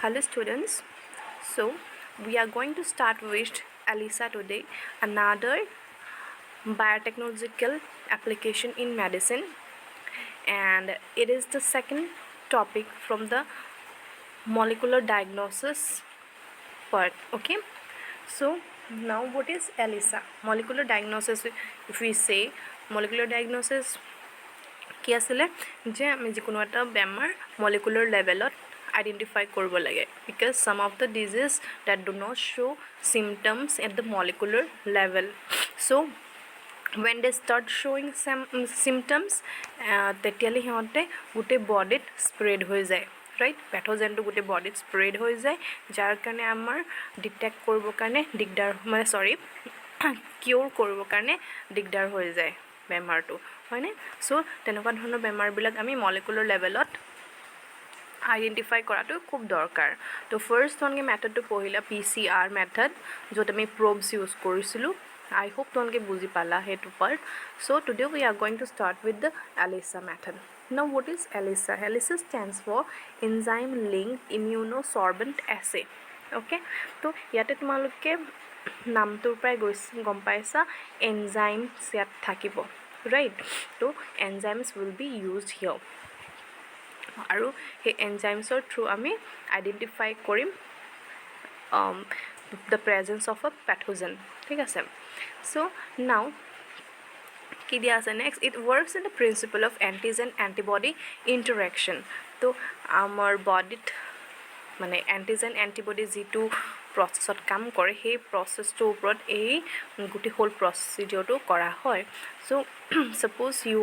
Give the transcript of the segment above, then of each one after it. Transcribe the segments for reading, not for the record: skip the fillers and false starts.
Hello students, so we are going to start with ELISA today, another biotechnological application in medicine, and it is the second topic from the molecular diagnosis part. Okay, so now what is ELISA? Molecular diagnosis, if we say molecular diagnosis কি আছিলে যে আমি যিকোনো এটা বেমাৰ molecular লেভেলত identify কৰিব লাগে because some of the disease that do not show' symptoms at the molecular level so' when they start showing some symptoms তেতিয়ালে সিহঁতে গোটেই বডিত স্প্ৰেড হৈ যায় ৰাইট পেথোজেনটো গোটেই বডিত স্প্ৰেড হৈ যায় যাৰ কাৰণে আমাৰ ডিটেক্ট কৰিবৰ কাৰণে দিগদাৰ মানে সৰি কিউৰ কৰিবৰ কাৰণে দিগদাৰ হৈ যায় বেমাৰটো হয়নে চ' তেনেকুৱা ধৰণৰ বেমাৰবিলাক আমি মলিকুলাৰ লেভেলত আইডেন্টিফাই কৰাটো খুব দৰকাৰ তো ফাৰ্ষ্ট তোমালোকে মেথডটো পঢ়িলা PCR মেথড য'ত আমি probes ইউজ কৰিছিলোঁ I hope তোমালোকে বুজি পালা সেইটো part so today we are going to start with the ELISA method now what is ELISA ELISA stands for enzyme linked immunosorbent assay okay তো ইয়াতে তোমালোকে নামটোৰ পৰাই গম পাইছা এনজাইমছ ইয়াত থাকিব right so enzymes will be used here আৰু সেই এনজাইমছৰ থ্ৰু আমি আইডেন্টিফাই কৰিম the presence of a pathogen ঠিক আছে so now কি দিয়া আছে next it works in the principle of antigen antibody interaction তো আমাৰ বডিত মানে এন্টিজেন এন্টিবডি যেটো প্ৰসেছত কাম কৰে সেই প্ৰসেছটোৰ ওপৰত এই গুটি হোল প্ৰচিডিউৰটো কৰা হয় so suppose you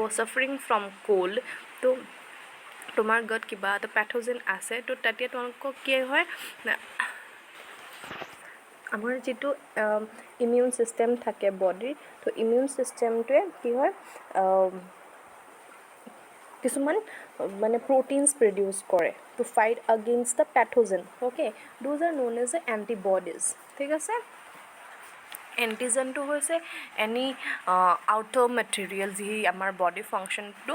are suffering from cold তো তোমাৰ গট কিবা এটা পেথোজেন আছে তো তেতিয়া তোমালোকক কি হয় আমাৰ যেটো ইমিউন সিস্টেম থাকে বডিৰ তো ইমিউন সিস্টেমটোৱে কি হয় কিছুমান মানে proteins produce কৰে to fight against the pathogen okay those are known as the antibodies ঠিক আছে antigen to hoise any outer material ji amar body function to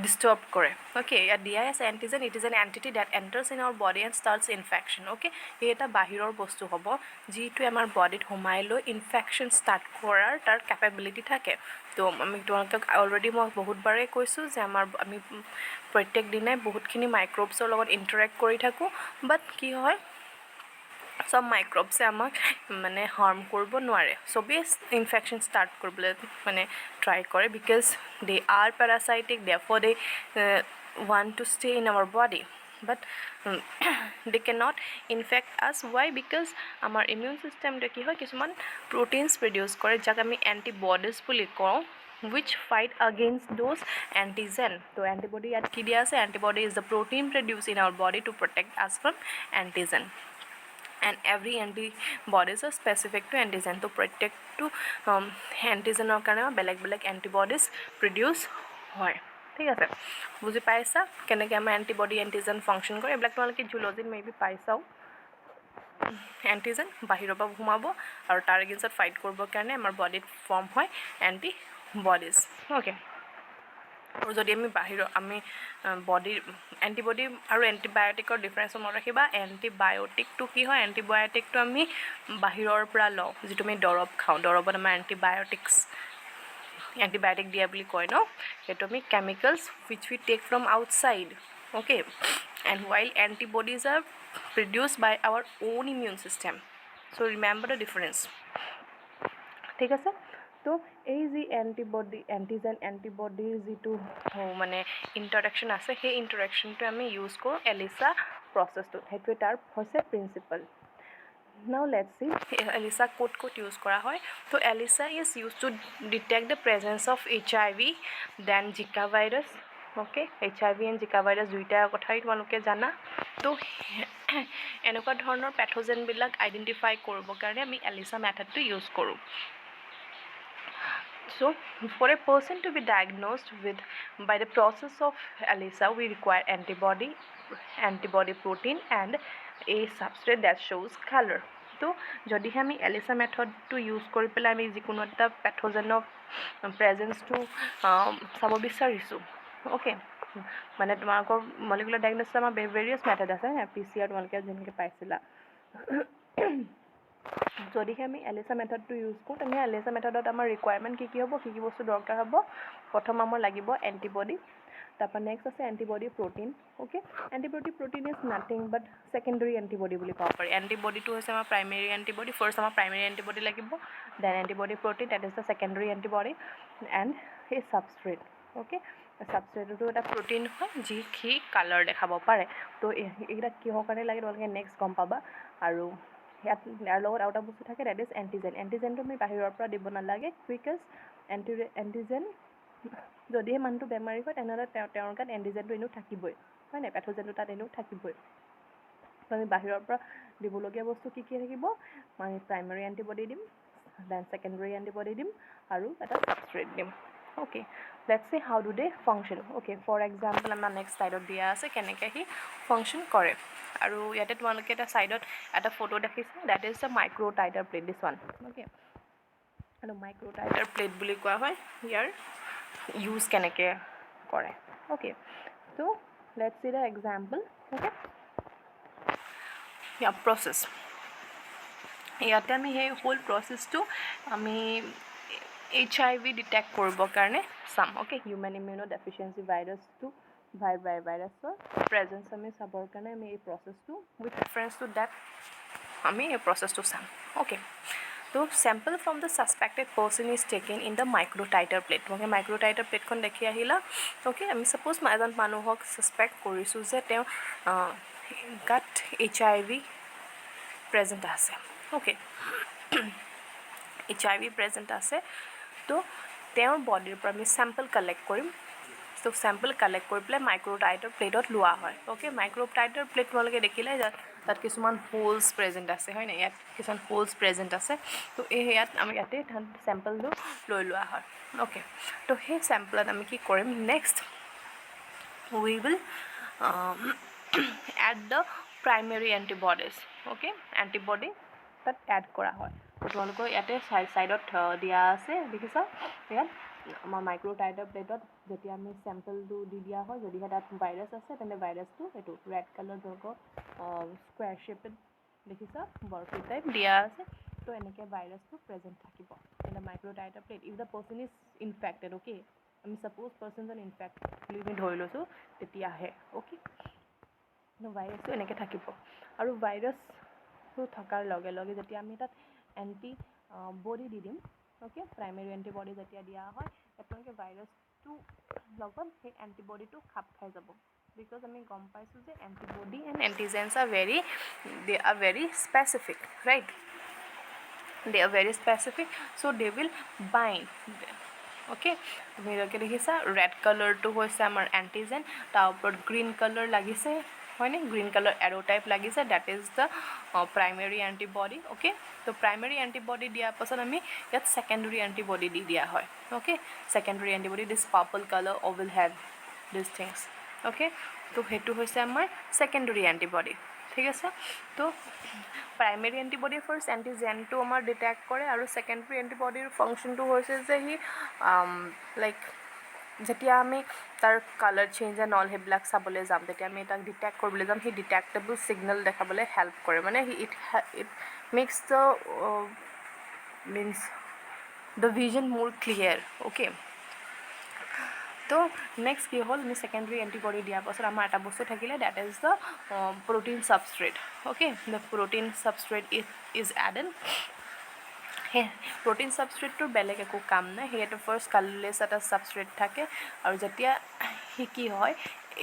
disturb kore okay ya dia is antigen it is an entity that enters in our body and starts infection okay eta bahiror bostu hobo ji to amar body t homai lo infection start korar tar capability thake to ami তোমাক already মই বহুত বাৰে কৈছো যে আমাৰ আমি প্ৰত্যেক দিনে বহুতখিনি মাইক্ৰোবছৰ লগত ইন্টাৰেক্ট কৰি থাকো বাট কি হয় some microbes আমাক মানে harm কৰিব নোৱাৰে সবে infection start কৰিবলৈ মানে try কৰে because they are parasitic therefore they want to stay in our body but they cannot infect us why because আমাৰ immune system টো কি হয় কিছুমান proteins produce কৰে যাক আমি antibodies বুলি কওঁ which fight against those antigen so antibody at কি দিয়া আছে antibody is the protein produced in our body to protect us from antigen and every antibodies are specific to antigen to protect to antigen or karone beleg beleg antibodies produce hoy ঠিক আছে বুজি পাইছা কেনেকে আমি antibody antigen function কৰে এবিলাক তোমালকি zoology maybe পাইছাও antigen বাহিৰৰ পৰা ঘুমাব আৰু তাৰ এগেইনষ্ট ফাইট কৰিব কাৰণে আমাৰ বডিত ফৰ্ম হয় antibodies okay আৰু যদি আমি বাহিৰ আমি বডি এন্টিবডি আৰু এন্টিবায়োটিকৰ ডিফাৰেন্স মনত ৰাখিবা এন্টিবায়োটিকটো কি হয় এন্টিবায়োটিকটো আমি বাহিৰৰ পৰা লওঁ যেটো আমি দৰব খাওঁ দৰবত আমাৰ এন্টিবায়োটিক দিয়া বুলি কয় ন সেইটো আমি chemicals which we take from outside okay and while antibodies are produced by our own immune system so remember the difference ঠিক আছে তো এই যে এন্টিবডি এন্টিজেন এন্টিবডি যেটো মানে ইন্টাৰেকশন আছে সেই ইন্টাৰেকশনটো আমি ইউজ কৰো এলিসা প্ৰসেসটো হেতু তাৰ হৈছে principle now let's see ELISA code use kora hoy so ELISA is used to detect the presence of HIV then Zika virus okay HIV and Zika virus duita kothai tomaloke jana to enokwa dhornor pathogen bilak identify koribo karone ami ELISA method to use koru so for a person to be diagnosed with by the process of ELISA we require antibody protein and a substrate that shows color তো যদি আমি ELISA method to use কৰি পেলাই আমি যিকোনো এটা pathogen of presence to চাব বিচাৰিছো okay মানে তোমালোকৰ মলিকুলাৰ ডায়েগন'চিছ আমাৰ ভেৰিয়াছ মেথড আছে PCR তোমালোকে যেনেকৈ পাইছিলা যদিহে আমি এলিচা মেথডটো ইউজ কৰোঁ তেনে এলিচা মেথডত আমাৰ ৰিকুৱাৰমেণ্ট কি হ'ব কি বস্তু দৰকাৰ হ'ব প্ৰথম আমাৰ লাগিব এণ্টিবডি তাৰপৰা নেক্সট আছে antibody protein okay antibody protein is nothing but secondary antibody বুলি ক'ব পাৰি এণ্টিবডিটো হৈছে আমাৰ প্ৰাইমেৰী এণ্টিবডি ফাৰ্ষ্ট আমাৰ প্ৰাইমেৰী এণ্টিবডি লাগিব then antibody protein that is the secondary antibody and সেই ছাবষ্ট্ৰেট অ'কে ছাবষ্ট্ৰেটতো এটা প্ৰ'টিন হয় যি সি কালাৰ দেখাব পাৰে তো এইকেইটা কিহৰ কাৰণে লাগে তোমালোকে নেক্সট গম পাবা আৰু ইয়াত ইয়াৰ লগত আৰু এটা বস্তু থাকে ডেট ইজ এণ্টিজেন এণ্টিজেনটো আমি বাহিৰৰ পৰা দিব নালাগে বিকজ এণ্টিজেন যদিহে মানুহটো বেমাৰী হয় তেনেহ'লে তেওঁৰ গাত এণ্টিজেনটো এনেও থাকিবই হয় নাই পেথোজেনটো তাত এনেও থাকিবই তো আমি বাহিৰৰ পৰা দিবলগীয়া বস্তু কি থাকিব আমি প্ৰাইমেৰী এণ্টিবডি দিম দেন ছেকেণ্ডেৰী এণ্টিবডি দিম আৰু এটা ছাবষ্ট্ৰেট দিম okay let's see how do they function okay for example আমাৰ নেক্সট ছাইডত দিয়া আছে কেনেকৈ সি ফাংচন কৰে আৰু ইয়াতে তোমালোকে এটা ছাইডত এটা ফটো দেখিছে that is the microtiter plate this one okay আৰু মাইক্ৰ'টাইটাৰ প্লেট বুলি কোৱা হয় ইয়াৰ ইউজ কেনেকৈ কৰে okay to' let's C the example okay year process ইয়াতে আমি সেই হোল প্ৰচেছটো আমি HIV ডিটেক্ট কৰিবৰ কাৰণে চাম অ'কে হিউমেন ইমিউনো ডেফিচিয়েঞ্চি ভাইৰাছটো ভাইৰাছৰ প্ৰেজেঞ্চ আমি চাবৰ কাৰণে আমি এই প্ৰচেছটো উইথ ৰেফাৰেঞ্চ টু ডেট আমি এই প্ৰচেছটো চাম অ'কে তো sample from the suspected person is taken in the microtiter plate তোমালোকে মাইক্ৰ'টাইটাৰ প্লেটখন দেখি আহিলা অ'কে আমি ছাপ'জ এজন মানুহক ছাছপেক্ট কৰিছোঁ যে তেওঁ গাত HIV প্ৰেজেণ্ট আছে অ'কে HIV প্ৰেজেণ্ট আছে তো তেওঁৰ বডিৰ পৰা আমি চেম্পল কালেক্ট কৰিম তো চেম্পল কালেক্ট কৰি পেলাই মাইক্ৰ'টাইটাৰ প্লেটত লোৱা হয় অ'কে মাইক্ৰ'টাইটাৰ প্লেট তোমালোকে দেখিলে তাত কিছুমান হোলছ প্ৰেজেণ্ট আছে হয় নাই ইয়াত কিছুমান হোলছ প্ৰেজেণ্ট আছে তো ইয়াত আমি ইয়াতে চেম্পলটো লৈ লোৱা হয় অ'কে তো সেই চেম্পলত আমি কি কৰিম next we will add the primary antibodies okay antibody তাত এড কৰা হয় তো তোমালোকৰ ইয়াতে ছাইডত দিয়া আছে দেখিছা ইয়াত আমাৰ মাইক্ৰ'টাইটাৰ প্লেটত যেতিয়া আমি চেম্পলটো দি দিয়া হয় যদিহে তাত ভাইৰাছ আছে তেন্তে ভাইৰাছটো এইটো ৰেড কালাৰ তোমালোকৰ স্কুৱেৰ শ্বেপত দেখিছা বৰফি টাইপ দিয়া আছে তো এনেকৈ ভাইৰাছটো প্ৰেজেণ্ট থাকিব তেন্তে microtiter plate if the person is infected okay আমি ছাপ'জ পাৰ্চনজন ইনফেক্ট বুলি আমি ধৰি লৈছোঁ তেতিয়াহে অ'কে ভাইৰাছটো এনেকৈ থাকিব আৰু ভাইৰাছটো থকাৰ লগে লগে যেতিয়া আমি তাত এণ্টি বডি দি দিম অ'কে প্ৰাইমেৰী এণ্টিবডি যেতিয়া দিয়া হয় আপোনালোকে ভাইৰাছটো লগত সেই এণ্টিবডিটো খাপ খাই যাব বিকজ আমি গম পাইছোঁ যে antibody and antigens are very specific right they are very specific so they will bind okay তোমালোকে দেখিছা ৰেড কালাৰটো হৈছে আমাৰ এণ্টিজেন তাৰ ওপৰত গ্ৰীণ কালাৰ লাগিছে হয়নে গ্ৰীণ কালাৰ এৰো টাইপ লাগিছে that is the primary antibody okay তো প্ৰাইমেৰী এণ্টিবডি দিয়াৰ পাছত আমি ইয়াত ছেকেণ্ডেৰী এণ্টিবডি দি দিয়া হয় okay secondary antibody this purple colour will have this things okay তো সেইটো হৈছে আমাৰ ছেকেণ্ডেৰী এণ্টিবডি ঠিক আছে তো প্ৰাইমেৰী এণ্টিবডি ফাৰ্ষ্ট এণ্টিজেনটো আমাৰ ডিটেক্ট কৰে আৰু ছেকেণ্ডেৰী এণ্টিবডিৰ ফাংচনটো হৈছে যে সি লাইক যেতিয়া আমি তাৰ কালাৰ চেঞ্জ এণ্ড অল সেইবিলাক চাবলৈ যাম তেতিয়া আমি তাক ডিটেক্ট কৰিবলৈ যাম সি ডিটেক্টেবল ছিগনেল দেখাবলৈ হেল্প কৰে মানে it makes the means the vision মোৰ ক্লিয়াৰ অ'কে তো নেক্সট কি হ'ল আমি ছেকেণ্ডেৰী এণ্টিবডি দিয়াৰ পাছত আমাৰ এটা বস্তু থাকিলে that is the protein substrate okay the protein substrate is added সেই প্ৰ'টিন ছাবষ্ট্ৰেটটোৰ বেলেগ একো কাম নাই সেইটো ফাৰ্ষ্ট কালাৰলেছ এটা ছাবষ্ট্ৰেট থাকে আৰু যেতিয়া সি কি হয়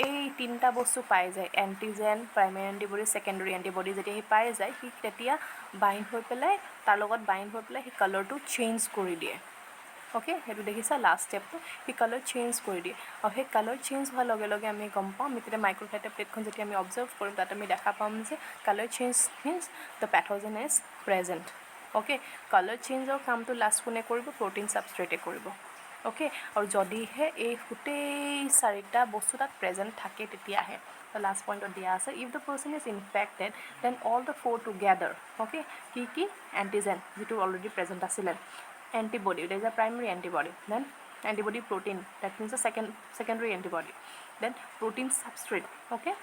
এই তিনিটা বস্তু পাই যায় antigen primary antibody secondary antibody যেতিয়া সি পাই যায় সি তেতিয়া বাইণ্ড হৈ পেলাই তাৰ লগত বাইণ্ড হৈ পেলাই সি কালাৰটো চেঞ্জ কৰি দিয়ে অ'কে সেইটো দেখিছা লাষ্ট ষ্টেপটো সি কালাৰ চেঞ্জ কৰি দিয়ে আৰু সেই কালাৰ চেঞ্জ হোৱাৰ লগে লগে আমি গম পাম আমি তেতিয়া মাইক্ৰ'টাইটাৰ প্লেটখন যেতিয়া আমি অবজাৰ্ভ কৰিম তাত আমি দেখা পাম যে colour change means the pathogen is present okay colour চেঞ্জৰ কামটো লাষ্ট কোনে কৰিব প্ৰ'টিন ছাবষ্ট্ৰেটে কৰিব অ'কে আৰু যদিহে এই গোটেই চাৰিটা বস্তু তাত প্ৰেজেণ্ট থাকে তেতিয়াহে লাষ্ট পইণ্টত দিয়া আছে if the person is infected then all the four together okay কি এণ্টিজেন যিটো অলৰেডি প্ৰেজেণ্ট আছিলে antibody, there is a primary antibody, then antibody protein, that means a secondary antibody, then protein substrate, okay,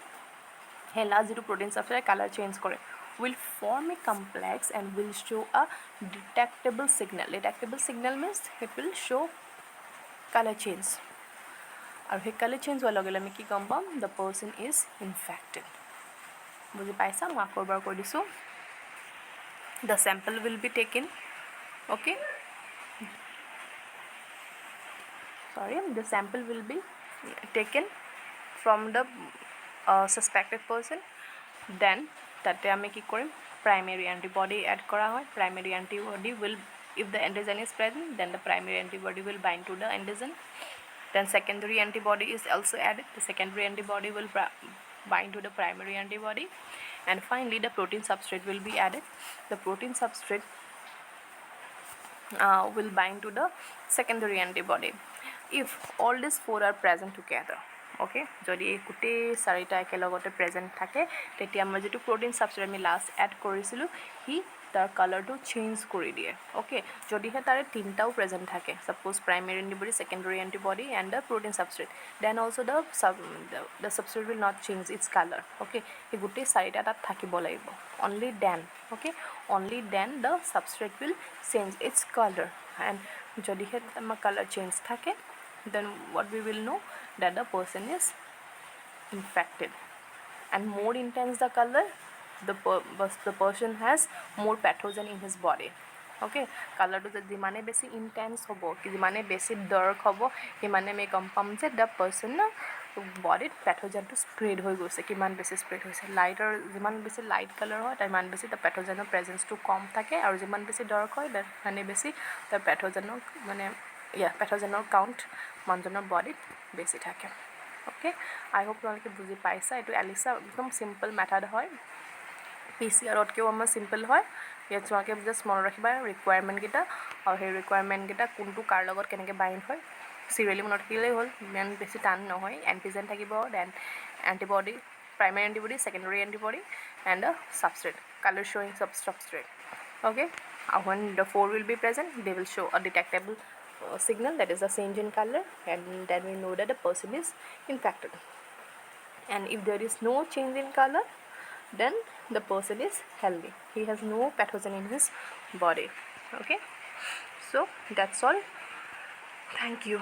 hey last যিটো protein substrate color change কৰে will form a complex and will show a detectable signal. Detectable signal means it will show color change, আৰু সেই color change হোৱাৰ লগে লগে আমি কি গম পাম the person is infected. বুজি পাইছা? মই আকৌ এবাৰ কৈ দিছোঁ, the sample will be taken, okay, sorry, the sample will be taken from the suspected person, then তাতে আমি কি কৰিম primary antibody add কৰা হয়. Primary antibody will, if the antigen is present, then the primary antibody will bind to the antigen, then secondary antibody is also added. The secondary antibody will bind to the primary antibody, and finally the protein substrate will be added. The protein substrate will bind to the secondary antibody. If all these four are present together, okay, যদি এই গোটেই চাৰিটা একেলগতে present থাকে তেতিয়া মই যিটো protein ছাবষ্ট্ৰেট আমি লাষ্ট এড কৰিছিলোঁ সি তাৰ কালাৰটো চেঞ্জ কৰি দিয়ে, অ'কে, যদিহে তাৰে তিনিটাও প্ৰেজেণ্ট থাকে, suppose primary antibody, secondary antibody and the protein substrate, then also' the substrate will not change its colour, okay, সেই গোটেই চাৰিটা তাত থাকিব লাগিব, only then, okay, only then the substrate will change its colour, and যদিহে আমাৰ colour change থাকে then what we will know that the person is infected, and more intense the color, the person has more pathogen in his body, okay, color to যিমানে বেছি intense হ'ব, যিমানে বেছি dark হ'ব, সিমানে আমি গম পাম যে the person না বডিত পেথোজেনটো স্প্ৰেড হৈ গৈছে, কিমান বেছি স্প্ৰেড হৈছে, লাইটৰ যিমান বেছি লাইট কালাৰ হয় সিমান বেছি তাৰ পেথোজেনৰ প্ৰেজেঞ্চটো কম থাকে, আৰু যিমান বেছি ডাৰ্ক হয় সিমানে বেছি তাৰ পেথোজেনৰ মানে পেথোজেনৰ কাউণ্ট মানুহজনৰ বডিত বেছি থাকে, অ'কে, আই হোপ তোমালোকে বুজি পাইছা। এইটো এলিসা একদম চিম্পল মেথড হয়, PCR-তকৈও আমাৰ চিম্পল হয়। ইয়াত তোমালোকে জাষ্ট মনত ৰাখিবা ৰিকুৱাৰমেণ্টকেইটা, আৰু সেই ৰিকুৱাৰমেণ্টকেইটা কোনটো কাৰ লগত কেনেকৈ বাইণ্ড হয় চিৰিয়েলি মনত ৰাখিলেই হ'ল, ইমান বেছি টান নহয়। এণ্টিজেন থাকিব, then antibody, primary antibody, secondary antibody and the substrate, colour শ্ব'য়িং substrate, okay, when the four will be present they will show a detectable signal, that is a change in color, and then we know that the person is infected. And if there is no change in color, then the person is healthy, he has no pathogen in his body, okay, so that's all, thank you.